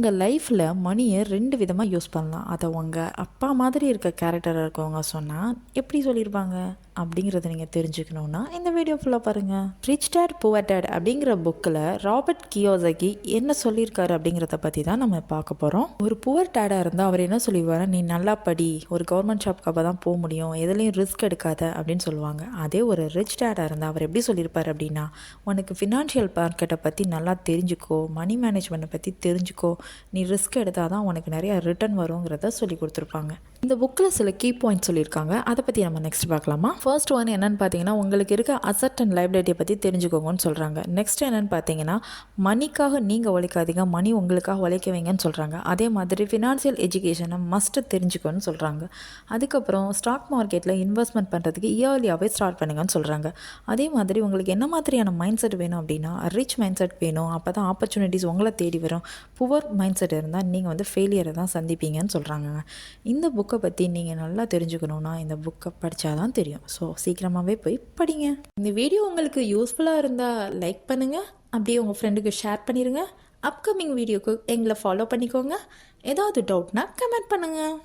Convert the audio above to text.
உங்கள் லைஃப்பில் மணியை 2 விதமாக யூஸ் பண்ணலாம். அதை உங்கள் அப்பா மாதிரி இருக்க கேரக்டராக இருக்கவங்க சொன்னால் எப்படி சொல்லியிருப்பாங்க அப்படிங்கிறத நீங்கள் தெரிஞ்சுக்கணுன்னா இந்த வீடியோ ஃபுல்லாக பாருங்கள். ரிச் டேட் புவர் டேட் அப்படிங்கிற புக்கில் ராபர்ட் கியோசகி என்ன சொல்லியிருக்காரு அப்படிங்கிறத பற்றி தான் நம்ம பார்க்க போகிறோம். ஒரு புவர் டேடாக இருந்தால் அவர் என்ன சொல்லிடுவார், நீ நல்லா படி, ஒரு கவர்மெண்ட் ஜாப்க்கு அப்போ தான் போக முடியும், எதுலேயும் ரிஸ்க் எடுக்காத அப்படின்னு சொல்லுவாங்க. அதே ஒரு ரிச் டேடாக இருந்தால் அவர் எப்படி சொல்லியிருப்பார் அப்படின்னா, உனக்கு ஃபினான்ஷியல் மார்க்கெட்டை பற்றி நல்லா தெரிஞ்சுக்கோ, மணி மேனேஜ்மெண்ட்டை பற்றி தெரிஞ்சுக்கோ, நீ ரிஸ்க் எடுத்தால் தான் உனக்கு நிறையா ரிட்டர்ன் வருங்கிறத சொல்லி கொடுத்துருப்பாங்க. இந்த புக்கில் சில கீ பாயிண்ட்ஸ் சொல்லியிருக்காங்க, அதை பற்றி நம்ம நெக்ஸ்ட் பார்க்கலாமா. ஃபர்ஸ்ட் ஒன் என்னென்னு பார்த்தீங்கன்னா, உங்களுக்கு இருக்க அசட் அண்ட் லைபிலிட்டியை பற்றி தெரிஞ்சுக்கோங்கன்னு சொல்கிறாங்க. நெக்ஸ்ட் என்னென்னு பார்த்தீங்கன்னா, மணிக்காக நீங்கள் உழைக்காதீங்க, மணி உங்களுக்காக உழைக்க வைங்கன்னு சொல்கிறாங்க. அதே மாதிரி ஃபினான்ஷியல் எஜுகேஷனை மஸ்ட்டு தெரிஞ்சுக்கோன்னு சொல்கிறாங்க. அதுக்கப்புறம் ஸ்டாக் மார்க்கெட்டில் இன்வெஸ்ட்மெண்ட் பண்ணுறதுக்கு இயர்லியாகவே ஸ்டார்ட் பண்ணுங்கன்னு சொல்கிறாங்க. அதே மாதிரி உங்களுக்கு என்ன மாதிரியான மைண்ட் செட் வேணும் அப்படின்னா, ரிச் மைண்ட் செட் வேணும், அப்போ தான் ஆப்பர்ச்சுனிட்டிஸ் உங்களை தேடி வரும். புவர் மைண்ட் செட் இருந்தால் நீங்கள் வந்து ஃபெயிலியரை தான் சந்திப்பீங்கன்னு சொல்கிறாங்க. இந்த புக்கை பற்றி நீங்கள் நல்லா தெரிஞ்சுக்கணுன்னா இந்த புக்கை படித்தா தான் தெரியும். ஸோ சீக்கிரமாகவே போய் படிங்க. இந்த வீடியோ உங்களுக்கு யூஸ்ஃபுல்லாக இருந்தால் லைக் பண்ணுங்கள், அப்படியே உங்கள் ஃப்ரெண்டுக்கு ஷேர் பண்ணிடுங்க. அப்கமிங் வீடியோக்கு எங்களை ஃபாலோ பண்ணிக்கோங்க. ஏதாவது டவுட்னா கமெண்ட் பண்ணுங்கள்.